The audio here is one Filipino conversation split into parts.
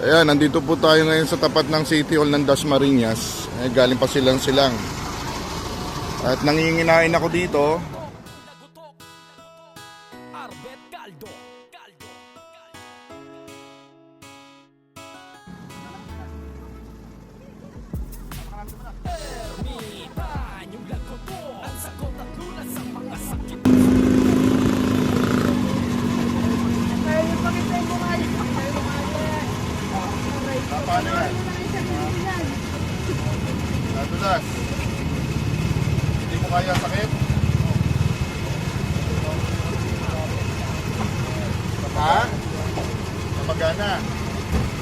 Ayan, nandito po tayo ngayon sa tapat ng City Hall ng Dasmariñas. Galing pa silang. At nanginginain ako dito. Paano yan? Nadulas. Hindi mo kaya sakit? Ha? Namagana.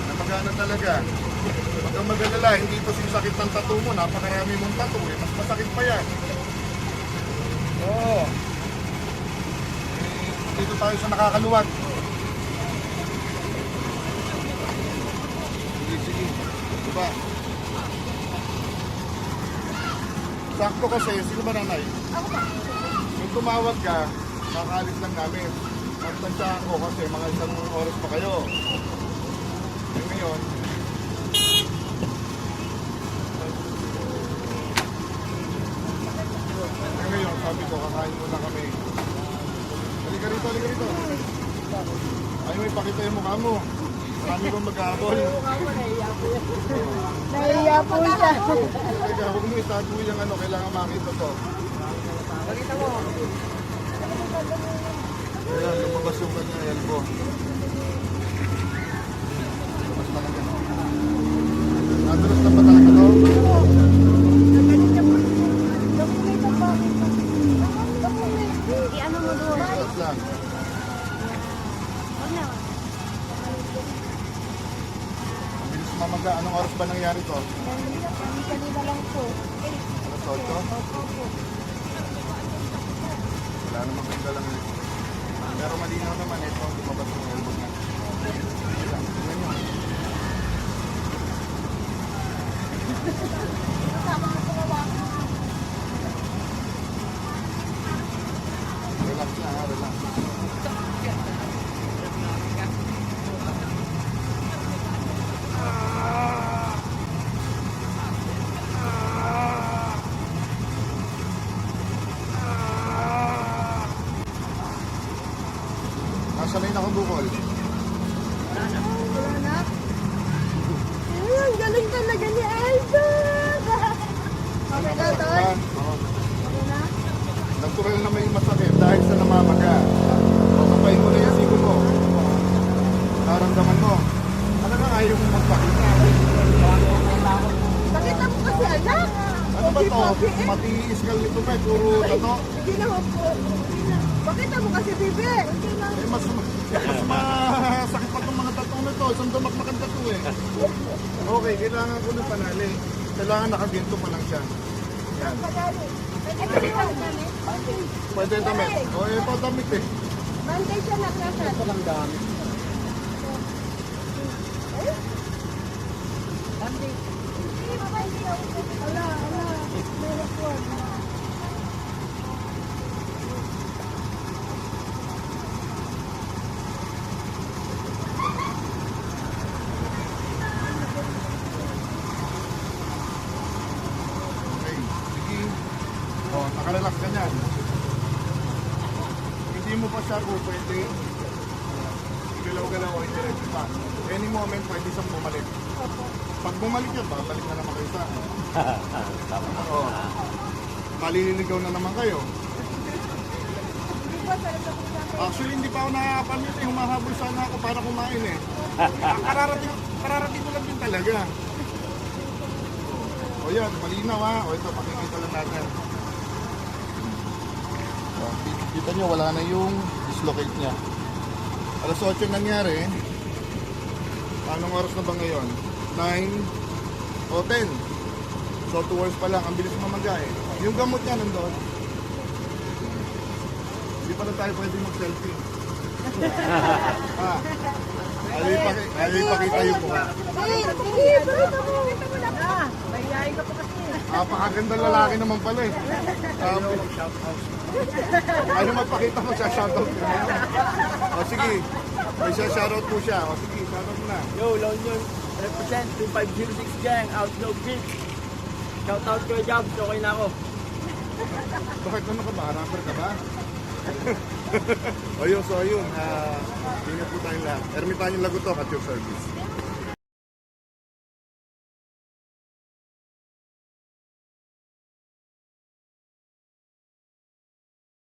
Namagana talaga. Huwag kang mag-alala, hindi ito yung sakit ng tattoo mo. Napakarami mong tattoo eh. Mas masakit pa yan. Oo. Dito tayo sa nakakaluwag. Sige. Diba? Sakto kasi, sino ba nanay? Ako ba? Kung tumawag ka, makaalis lang namin. Magtansya ako kasi mga isang oras pa kayo. Eh ngayon, sabi ko, kakain muna kami. Halika rito. Ayaw mo ipakita yung mukha mo. Marami kong mag-aabol. Nahiya po siya. Teka, huwag mo itago yung ano, kailangan makita to. Pakita mo. Ayan, lumabas yung kanya elbow. Lumabas talaga. Nadulas na ba talaga to? I-ano mo doon? Nadulas lang. Huwag na. Bilis mamaga, anong oras ba nangyari to? Kanina lang po. Alas 8? Wala namang ganda lang ito. Pero malinaw naman ito, lumabas yung elbow niya. Ayan, tingnan nyo. Relax na ha, relax. Nasanay na ako bukol. Wala na. Ay, ang galing talaga ni Alvin. Okay na, Tol? Oo. Okay na? Natural na may masakit dahil sa namamaga. Pagkapain mo na yung sigo mo. Naramdaman mo. Ano nga ayaw mo magpakita? Pakita mo kasi, anak. Ano ba to? Matiiskal nito ba? Puro tato? Hindi naman po. Pakita mo kasi, Bibi. Eh, mas masakit pa itong mga tattoo na to. Isang damakmak ang tattoo eh. Okay, kailangan ko ng panali. Kailangan nakaginto pa lang siya. Yan. Pwede yung damit. O, ito damit eh. Monday siya nakrasad. Ito lang damit. Monday. Ala. May record. Okay, sige. O, nakarelax ka niyan. Hindi mo pa siya kung pwede galaw-galaw o indiretso pa. Any moment pwede siyang bumalik. Pag bumalik yan, babalik na naman kayo sa akin. Oo. Malililigaw na naman kayo. Actually, hindi pa ako nakakapamit eh. Humahabol sana ako para kumain eh. Kararating ko lang din talaga. O yan, malinaw ha. O ito, pakikita lang natin. O, kita nyo, wala na yung dislocate niya. Alas 8 nangyari. Anong oras na ba ngayon? 9 o 10. So 2 hours pa lang. Ang bilis mamaga eh. Yung gamot niya nandun. Hindi pa na tayo pwede mag-selfie. Ah. Ayaw ipakita yung mukha. Sige, pakita mo. Mahihayin ka pa kasi. Napakagandang lalaki naman pala eh. Ano magpakita mo siya, shoutout ko na. O sige, may siya shoutout po siya. O sige, shoutout mo na. Yo, La Union, represent 2506 gang, Outlaw Beach. Shout out ko Jobs, okay na ako. Bakit ano ka ba? Rapper ka ba? O yun, so ayun. Ingat po tayong lahat. Ermitanyo Lagutok at your service.